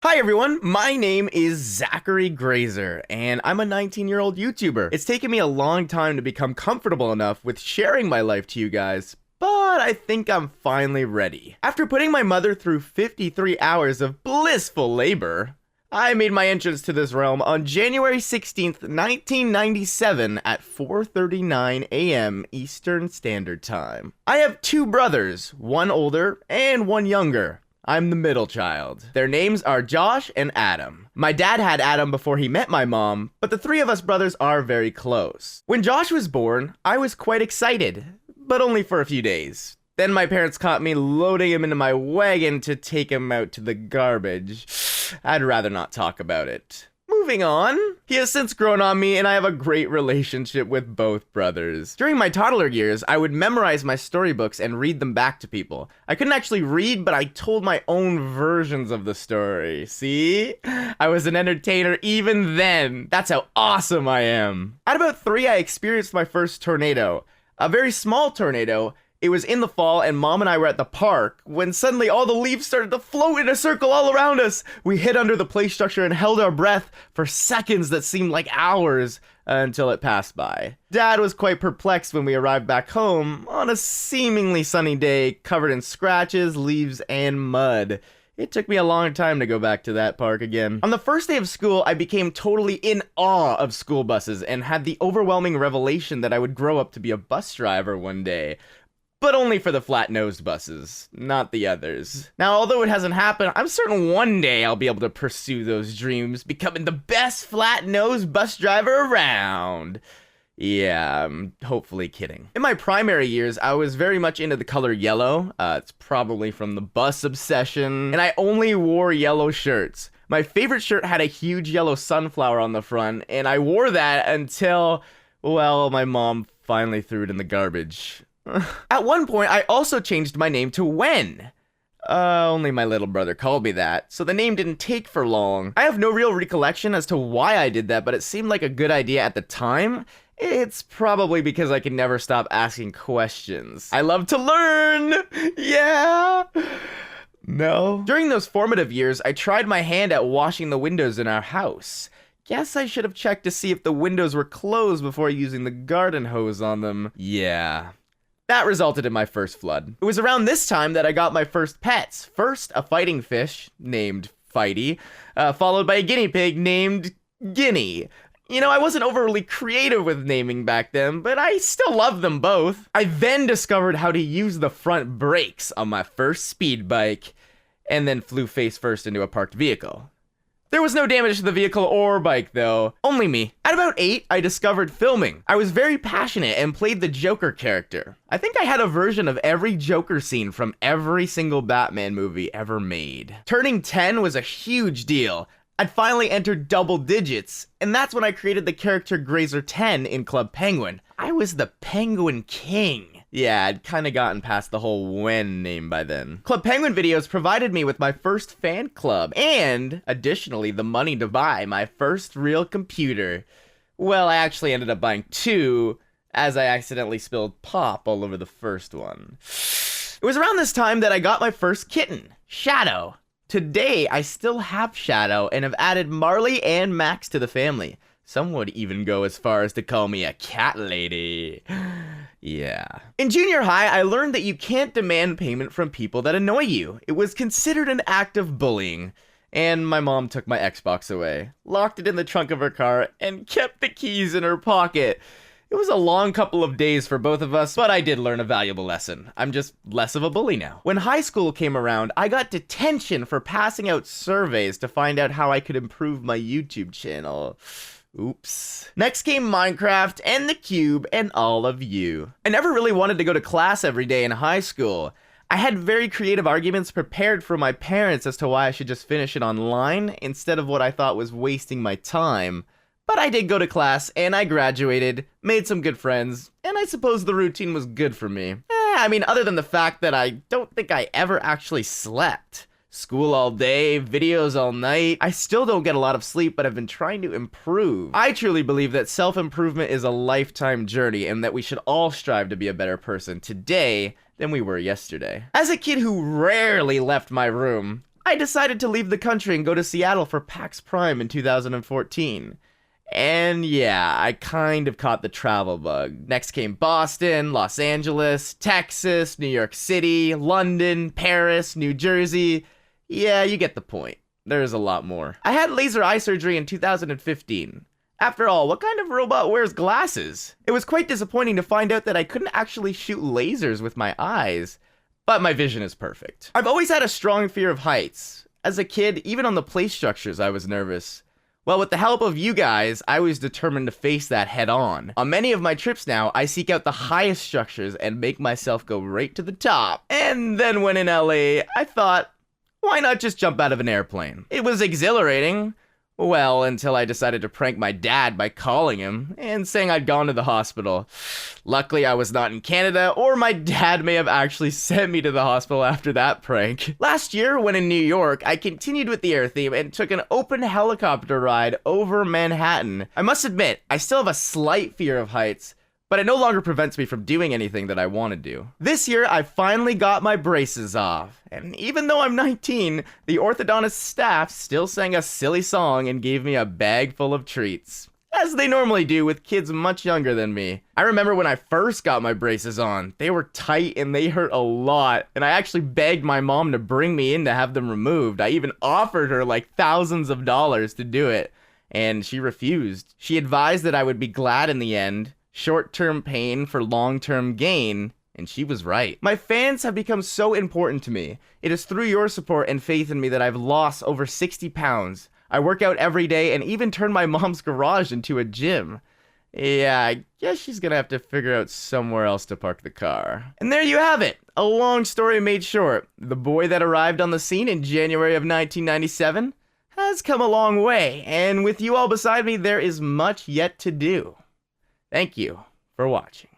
Hi everyone, my name is Zachary Grazer, and I'm a 19-year-old YouTuber. It's taken me a long time to become comfortable enough with sharing my life to you guys, but I think I'm finally ready. After putting my mother through 53 hours of blissful labor, I made my entrance to this realm on January 16th, 1997 at 4:39 a.m. Eastern Standard Time. I have two brothers, one older and one younger. I'm the middle child. Their names are Josh and Adam. My dad had Adam before he met my mom, but the three of us brothers are very close. When Josh was born, I was quite excited, but only for a few days. Then my parents caught me loading him into my wagon to take him out to the garbage. I'd rather not talk about it. Moving on. He has since grown on me, and I have a great relationship with both brothers. During my toddler years, I would memorize my storybooks and read them back to people. I couldn't actually read, but I told my own versions of the story. See? I was an entertainer even then. That's how awesome I am. At about 3, I experienced my first tornado. A very small tornado. It was in the fall, and Mom and I were at the park when suddenly all the leaves started to float in a circle all around us. We hid under the play structure and held our breath for seconds that seemed like hours until it passed by. Dad was quite perplexed when we arrived back home on a seemingly sunny day covered in scratches, leaves, and mud. It took me a long time to go back to that park again. On the first day of school, I became totally in awe of school buses and had the overwhelming revelation that I would grow up to be a bus driver one day. But only for the flat-nosed buses, not the others. Now, although it hasn't happened, I'm certain one day I'll be able to pursue those dreams, becoming the best flat-nosed bus driver around. Yeah, I'm hopefully kidding. In my primary years, I was very much into the color yellow. It's probably from the bus obsession, and I only wore yellow shirts. My favorite shirt had a huge yellow sunflower on the front, and I wore that until, well, my mom finally threw it in the garbage. At one point, I also changed my name to Wen. Only my little brother called me that, so the name didn't take for long. I have no real recollection as to why I did that, but it seemed like a good idea at the time. It's probably because I can never stop asking questions. I love to learn! Yeah! No. During those formative years, I tried my hand at washing the windows in our house. Guess I should have checked to see if the windows were closed before using the garden hose on them. Yeah. That resulted in my first flood. It was around this time that I got my first pets. First, a fighting fish named Fighty, followed by a guinea pig named Guinea. You know, I wasn't overly creative with naming back then, but I still love them both. I then discovered how to use the front brakes on my first speed bike, and then flew face first into a parked vehicle. There was no damage to the vehicle or bike, though. Only me. At about 8, I discovered filming. I was very passionate and played the Joker character. I think I had a version of every Joker scene from every single Batman movie ever made. Turning 10 was a huge deal. I'd finally entered double digits, and that's when I created the character Grazer 10 in Club Penguin. I was the Penguin King. Yeah, I'd kinda gotten past the whole Wen name by then. Club Penguin videos provided me with my first fan club, and, additionally, the money to buy my first real computer. Well, I actually ended up buying 2, as I accidentally spilled pop all over the first one. It was around this time that I got my first kitten, Shadow. Today, I still have Shadow, and have added Marley and Max to the family. Some would even go as far as to call me a cat lady. Yeah. In junior high, I learned that you can't demand payment from people that annoy you. It was considered an act of bullying. And my mom took my Xbox away, locked it in the trunk of her car, and kept the keys in her pocket. It was a long couple of days for both of us, but I did learn a valuable lesson. I'm just less of a bully now. When high school came around, I got detention for passing out surveys to find out how I could improve my YouTube channel. Oops. Next came Minecraft and the Cube and all of you. I never really wanted to go to class every day in high school. I had very creative arguments prepared for my parents as to why I should just finish it online instead of what I thought was wasting my time. But I did go to class and I graduated, made some good friends, and I suppose the routine was good for me. I mean, other than the fact that I don't think I ever actually slept. School all day, videos all night. I still don't get a lot of sleep, but I've been trying to improve. I truly believe that self-improvement is a lifetime journey and that we should all strive to be a better person today than we were yesterday. As a kid who rarely left my room, I decided to leave the country and go to Seattle for PAX Prime in 2014. And yeah, I kind of caught the travel bug. Next came Boston, Los Angeles, Texas, New York City, London, Paris, New Jersey. Yeah, you get the point. There's a lot more. I had laser eye surgery in 2015. After all, what kind of robot wears glasses? It was quite disappointing to find out that I couldn't actually shoot lasers with my eyes, but my vision is perfect. I've always had a strong fear of heights. As a kid, even on the play structures, I was nervous. Well, with the help of you guys, I was determined to face that head on. On many of my trips now, I seek out the highest structures and make myself go right to the top. And then when in LA, I thought, why not just jump out of an airplane? It was exhilarating. Well, until I decided to prank my dad by calling him and saying I'd gone to the hospital. Luckily, I was not in Canada, or my dad may have actually sent me to the hospital after that prank. Last year, when in New York, I continued with the air theme and took an open helicopter ride over Manhattan. I must admit, I still have a slight fear of heights, but it no longer prevents me from doing anything that I want to do. This year, I finally got my braces off. And even though I'm 19, the orthodontist staff still sang a silly song and gave me a bag full of treats. As they normally do with kids much younger than me. I remember when I first got my braces on, they were tight and they hurt a lot. And I actually begged my mom to bring me in to have them removed. I even offered her like thousands of dollars to do it. And she refused. She advised that I would be glad in the end. Short-term pain for long-term gain, and she was right. My fans have become so important to me. It is through your support and faith in me that I've lost over 60 pounds. I work out every day and even turn my mom's garage into a gym. Yeah, I guess she's gonna have to figure out somewhere else to park the car. And there you have it, a long story made short. The boy that arrived on the scene in January of 1997 has come a long way, and with you all beside me, there is much yet to do. Thank you for watching.